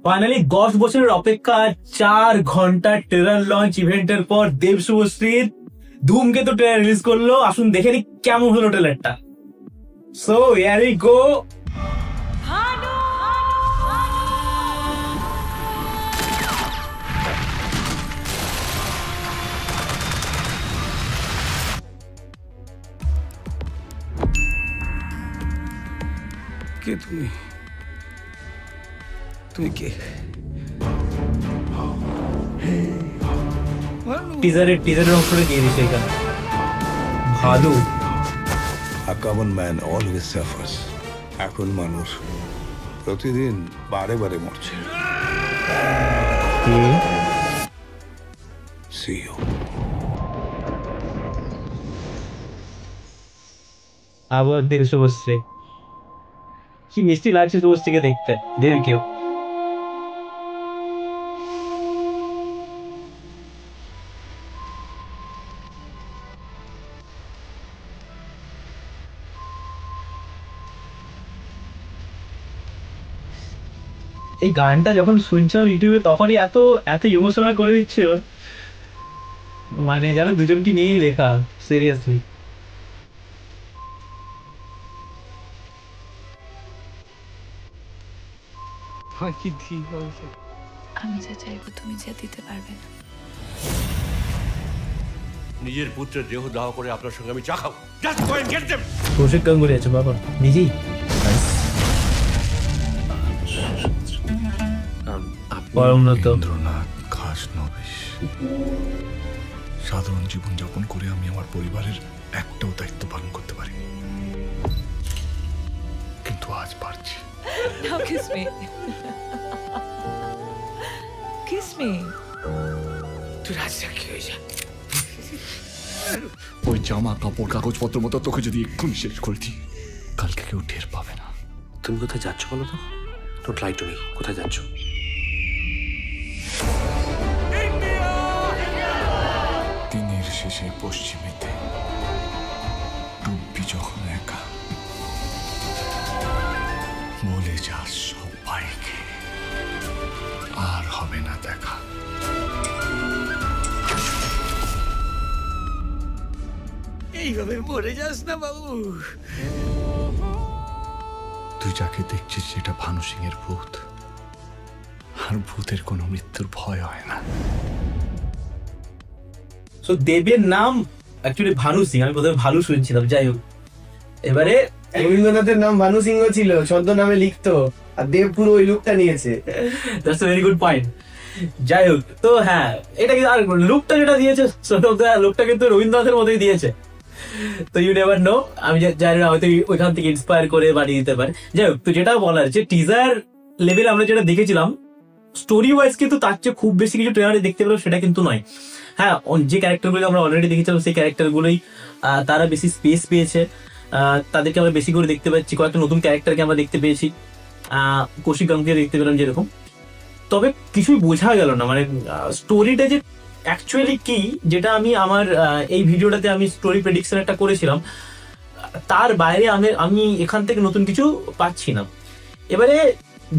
Finally 10 বছরের অপেক্ষা, 4 ঘন্টা ট্রেলার লঞ্চ ইভেন্টের পর দেব শুভশ্রীর ধূমকেতু ট্রেলার রিলিজ করলো। আসুন দেখে নি কেমন হলো ট্রেলারটা। So here we go. কে তুমি? তুমি কে? টিজারের অংশটা দিয়ে দিচ্ছে এখানে। ভালু। A common man always suffers. এখন মানুষ প্রতিদিন বারে বারে মরছে। See you. আবার দেব শুভশ্রী, কি মিষ্টি লাগছে শুভশ্রীকে দেখতে। দেবকেও এই গানটা যখন শুনছিলাম ইউটিউবে তখনই এত এত ইমোশনাল করে দিচ্ছিল, মানে যেন দুজনকে নিয়েই লেখা। সিরিয়াসলি আমি যা চাইবো তুমি যা দিতে পারবে না। নিজের পুত্রের দেহ দাহ করে আপনার সঙ্গে আমি চা খাবো। কৌশিক গাঙ্গুলি আছে বাবা নিজেই। রবীন্দ্রনাথ ঘাস নবেশ। সাধারণ জীবনযাপন করে আমি আমার পরিবারের একটাও দায়িত্ব পালন করতে পারিনি, কিন্তু আজ পারছি। তুই রাজসাক্ষী হয়ে যা। ওই জামা কাপড় কাগজপত্র মতো তোকে যদি এক্ষুনি শেষ করে দিই, কালকে কেউ টের পাবে না। তুমি কোথায় যাচ্ছ বলো তো? Don't lie to me. কোথায় যাচ্ছ? দিনের শেষে পশ্চিমেতে ডুববি যখন একা, বলে যাস সবাইকে আর হবে না দেখা। এইভাবে মরে যাস না বাবু। তুই যাকে দেখছিস সেটা ভানু সিং এর ভূত, আর ভূতের কোনো মৃত্যুর ভয় হয় না। সো দেবের নাম অ্যাকচুয়ালি ভানু সিং, আমি প্রথমে ভালু শুনছিলাম। যাই হোক, এবারে রবীন্দ্রনাথের নাম ভানু সিংহ ছিল, ছদ্মনামে লিখতো, আর দেব পুরো ওই লুকটা নিয়েছে। That's a very good point. যাই হোক, তো হ্যাঁ, এটা কিন্তু আর লুকটা যেটা দিয়েছে লুকটা কিন্তু রবীন্দ্রনাথের মতোই দিয়েছে। তো ইউ নেভার নো, আমি জানি না, হয়তো ওইখান থেকে ইন্সপায়ার করে বানিয়ে দিতে পারে। যাই হোক, তো যেটা বলার যে টিজার লেভেল আমরা যেটা দেখেছিলাম স্টোরি ওয়াইজ কিন্তু তার চেয়ে খুব বেশি কিছু ট্রেলারে দেখতে পেলাম সেটা কিন্তু নয়। হ্যাঁ, যে ক্যারেক্টারগুলো আমরা অলরেডি দেখেছিলাম সেই ক্যারেক্টারগুলোই তারা বেশি স্পেস পেয়েছে, তাদেরকে আমরা বেশি করে দেখতে পাচ্ছি। কয়েকটা নতুন ক্যারেক্টারকে আমরা দেখতে পেয়েছি, কৌশিক গাঙ্গুলি দেখতে পেলাম যেরকম। তবে কিছুই বোঝা গেল না, মানে স্টোরিটা যে অ্যাকচুয়ালি কি, যেটা আমি আমার এই ভিডিওটাতে আমি স্টোরি প্রেডিকশন একটা করেছিলাম, তার বাইরে আমি এখান থেকে নতুন কিছু পাচ্ছি না। এবারে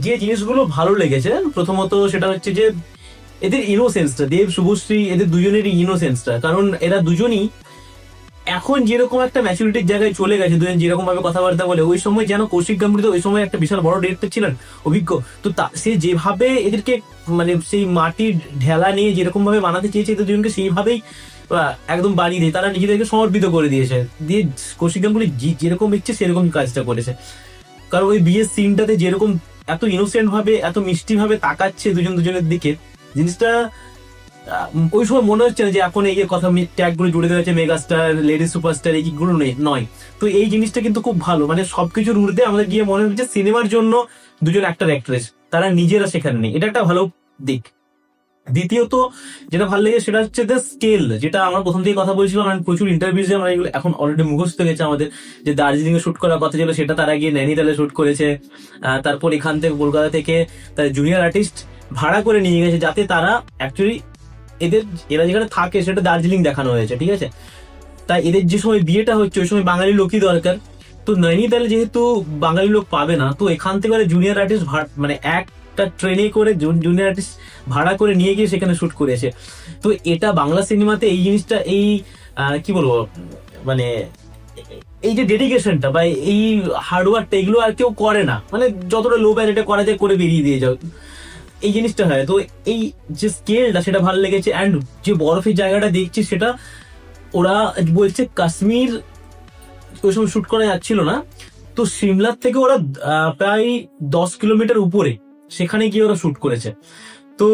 যে জিনিসগুলো ভালো লেগেছে, প্রথমত সেটা হচ্ছে যে এদের ইনোসেন্সটা, দেব শুভশ্রী এদের দুজনেরই ইনোসেন্সটা। কারণ এরা দুজনই এখন যেরকম একটা ম্যাচুরিটির জায়গায় চলে গেছে, দুজন যেরকম ভাবে কথাবার্তা বলে, ওই সময় যেন কৌশিক গাঙ্গুলি তো ওই সময় একটা বিশাল বড় ডিরেক্টর ছিলেন, অভিজ্ঞ। তো সে যেভাবে এদেরকে মানে সেই মাটির ঢেলা নিয়ে যেরকম ভাবে বানাতে চেয়েছে এদের দুজনকে, সেইভাবেই একদম বানিয়ে দিয়ে তারা নিজেদেরকে সমর্পিত করে দিয়েছে। দিয়ে কৌশিক গাঙ্গুলি যেরকম ইচ্ছে সেরকম কাজটা করেছে। কারণ ওই বিয়ের সিনটাতে যেরকম এত ইনোসেন্ট ভাবে, এত মিষ্টি ভাবে তাকাচ্ছে দুজনের দিকে, জিনিসটা ওই সময় মনে হচ্ছে না যে এখন এই যে কথা ট্যাগ গুলো জুড়ে দেওয়া হচ্ছে মেগাস্টার, লেডি সুপারস্টার, এইগুলো নয়। তো এই জিনিসটা কিন্তু খুব ভালো, মানে সবকিছুর ঊর্ধ্বে আমাদের গিয়ে মনে হচ্ছে সিনেমার জন্য দুজন অ্যাক্টর অ্যাক্ট্রেস তারা নিজেরা সেখানে নেই, এটা একটা ভালো দিক। দ্বিতীয়ত যেটা ভালো লেগে সেটা হচ্ছে দ্য স্কেল, যেটা আমরা প্রথম থেকে কথা বলছিলাম, আমি প্রচুর ইন্টারভিউজে আমরা এগুলো এখন অলরেডি মুখস্থ হয়ে গেছে আমাদের, যে দার্জিলিং এ শুট করার কথা ছিল সেটা তারা গিয়ে নৈনিতালে শুট করেছে। তারপর এখান থেকে কলকাতা থেকে তার জুনিয়র আর্টিস্ট ভাড়া করে নিয়ে গেছে, যাতে তারা অ্যাকচুয়ালি এরা যেখানে থাকে সেটা দার্জিলিং দেখানো হয়েছে, ঠিক আছে। তাই এদের যে সময় বিয়েটা হচ্ছে ওই সময় বাঙালি লোকই দরকার। তো নৈনিতালে যেহেতু বাঙালি লোক পাবে না, তো এখান থেকে জুনিয়র আর্টিস্ট মানে একটা একটা ট্রেনে করে জুনিয়র আর্টিস্ট ভাড়া করে নিয়ে গিয়ে সেখানে শুট করেছে। তো এটা বাংলা সিনেমাতে এই জিনিসটা, এই কি বলবো, মানে এই যে ডেডিকেশনটা বা এই হার্ডওয়ার্কটা, এগুলো আর কেউ করে না। মানে যতটা লো বাজেটে করা যায় করে বেরিয়ে দিয়ে যাও, এই জিনিসটা হয়। তো এই যে স্কেলটা, সেটা ভালো লেগেছে। অ্যান্ড যে বরফের জায়গাটা দেখছি, সেটা ওরা বলছে কাশ্মীর ওই সময় শুট করা যাচ্ছিল না, তো সিমলার থেকে ওরা প্রায় 10 কিলোমিটার উপরে সেখানে গিয়ে ওরা শুট করেছে। তো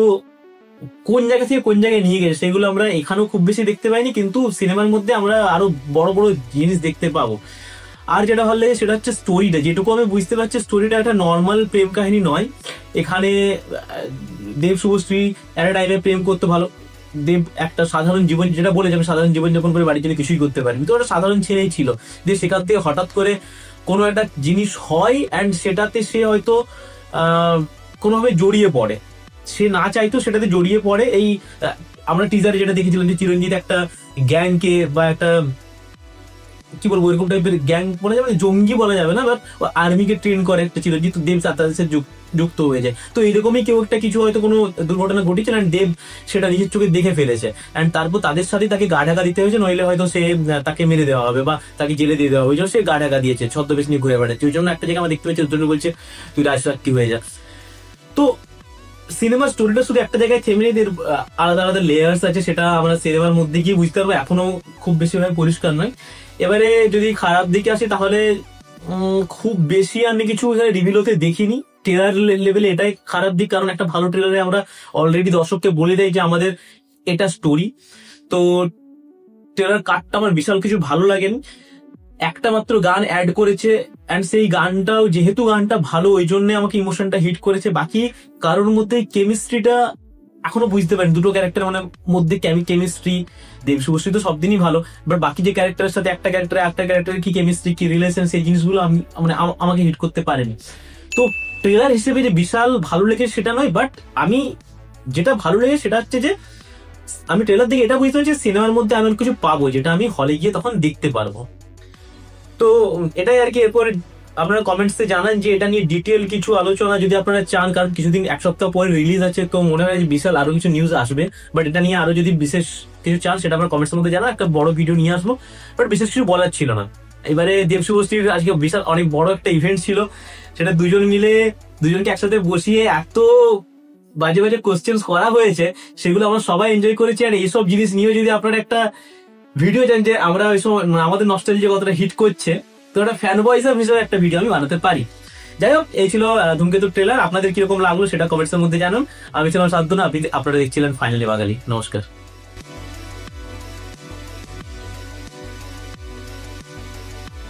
কোন জায়গা থেকে কোন জায়গায় নিয়ে গেছে সেগুলো আমরা এখানেও খুব বেশি দেখতে পাইনি, কিন্তু সিনেমার মধ্যে আমরা আরো বড় বড় জিনিস দেখতে পাবো। আর যেটা ভালো লাগে সেটা হচ্ছে স্টোরিটা, যেটুকু আমি বুঝতে পারছি স্টোরিটা একটা নর্মাল প্রেম কাহিনী নয়। এখানে দেব শুভশ্রী একটা টাইপের প্রেম করতে ভালো, দেব একটা সাধারণ জীবন, যেটা বলে যাবে সাধারণ জীবনযাপন করে বাড়ির জন্য কিছুই করতে পারেনি, তো একটা সাধারণ ছেলেই ছিল। যে সেখান থেকে হঠাৎ করে কোনো একটা জিনিস হয় অ্যান্ড সেটাতে সে হয়তো কোনোভাবে জড়িয়ে পড়ে, সে না চাইতো সেটাতে জড়িয়ে পড়ে। এই আমরা টিজারে যেটা দেখেছিলাম যে চিরঞ্জিত একটা গ্যাংকে বা একটা কি বলবো এরকম টাইপের গ্যাং বলা যাবে, জঙ্গি বলা যাবে না, বাট আর্মিকে ট্রেন করে একটা চিরঞ্জিত, দেব তাদের সাথে যুক্ত হয়ে যায়। তো এরকমই কেউ একটা কিছু হয়তো কোনো দুর্ঘটনা ঘটেছে অ্যান্ড দেব সেটা নিজের চোখে দেখে ফেলেছে, অ্যান্ড তারপর তাদের সাথে তাকে গা ঢাকা দিতে হয়েছে, নইলে হয়তো সে তাকে মেরে দেওয়া হবে বা তাকে জেলে দিয়ে দেওয়া হবে। ওই জন্য সে গা ঢাকা দিয়েছে, ছদ্মবেশ নিয়ে ঘুরে বেড়াচ্ছে। ওই জন্য একটা জায়গায় আমরা দেখতে পাচ্ছি ওর জন্য বলছে তুই রাজসাক্ষী হয়ে যা। তো সিনেমার স্টোরিটা শুধু একটা জায়গায় থেমে নেই, আলাদা আলাদা লেয়ার্স আছে, সেটা আমরা সিনেমার মধ্যে গিয়ে বুঝতে পারবো, এখনো খুব বেশিভাবে পরিষ্কার নয়। এবারে যদি খারাপ দিকে আসি, তাহলে খুব বেশি আমি কিছু রিভিল হতে দেখিনি। ট্রেলার লেভেলে এটাই খারাপ দিক, কারণ একটা ভালো ট্রেলারে আমরা অলরেডি দর্শককে বলে দেয় যে আমাদের এটা স্টোরি। তো ট্রেলার কাটটা আমার বিশাল কিছু ভালো লাগেনি, একটা মাত্র গান অ্যাড করেছে, অ্যান্ড সেই গানটাও যেহেতু গানটা ভালো ওই জন্য আমাকে ইমোশনটা হিট করেছে। বাকি কারোর মধ্যে কেমিস্ট্রিটা এখনো বুঝতে পারিনি, দুটো ক্যারেক্টার মানে মধ্যে কেমিস্ট্রি, দেব শুভশ্রী তো সব দিনই ভালো, বাট বাকি যে ক্যারেক্টারের সাথে একটা ক্যারেক্টারের কি কেমিস্ট্রি, কি রিলেশন, সেই জিনিসগুলো আমি মানে আমাকে হিট করতে পারেনি। তো ট্রেলার হিসেবে যে বিশাল ভালো লেগেছে সেটা নয়, বাট আমি যেটা ভালো লেগে সেটা হচ্ছে যে আমি ট্রেলার দেখে এটা বুঝতে পারছি সিনেমার মধ্যে আমি কিছু পাবো যেটা আমি হলে গিয়ে তখন দেখতে পারবো। তো এটাই আর কি। এরপরে আপনারা কমেন্টসে জানান যে এটা নিয়ে ডিটেল কিছু আলোচনা যদি আপনারা চান, কারণ কিছুদিন এক সপ্তাহ পরে রিলিজ আছে, তো মনে হয় যে বিশাল আরো কিছু নিউজ আসবে। বাট এটা নিয়ে আরো যদি বিশেষ কিছু চান সেটা আপনারা কমেন্টসের মধ্যে জানান, একটা বড় ভিডিও নিয়ে আসবো। বাট বিশেষ কিছু বলার ছিল না। এবারে দেব শুভশ্রীর আজকে বিশাল অনেক বড় একটা ইভেন্ট ছিল, সেটা দুজনকে একসাথে বসিয়ে এত বাজে বাজে কোশ্চেন্স করা হয়েছে, সেগুলো আমরা সবাই এনজয় করেছি। আর এইসব জিনিস নিয়েও যদি আপনারা একটা ভিডিও চান যে আমরা ওই সময় আমাদের নস্টালজিয়া কতটা হিট করছে, তো একটা ফ্যান বয়েস হিসেবে একটা ভিডিও আমি বানাতে পারি। যাই হোক, এই ছিল ধূমকেতু ট্রেলার। আপনাদের কিরকম লাগলো সেটা কমেন্টসের মধ্যে জানান। আমি ছিলাম শান্তনু, আপনারা দেখছিলেন ফাইনালি বাঙালি। নমস্কার।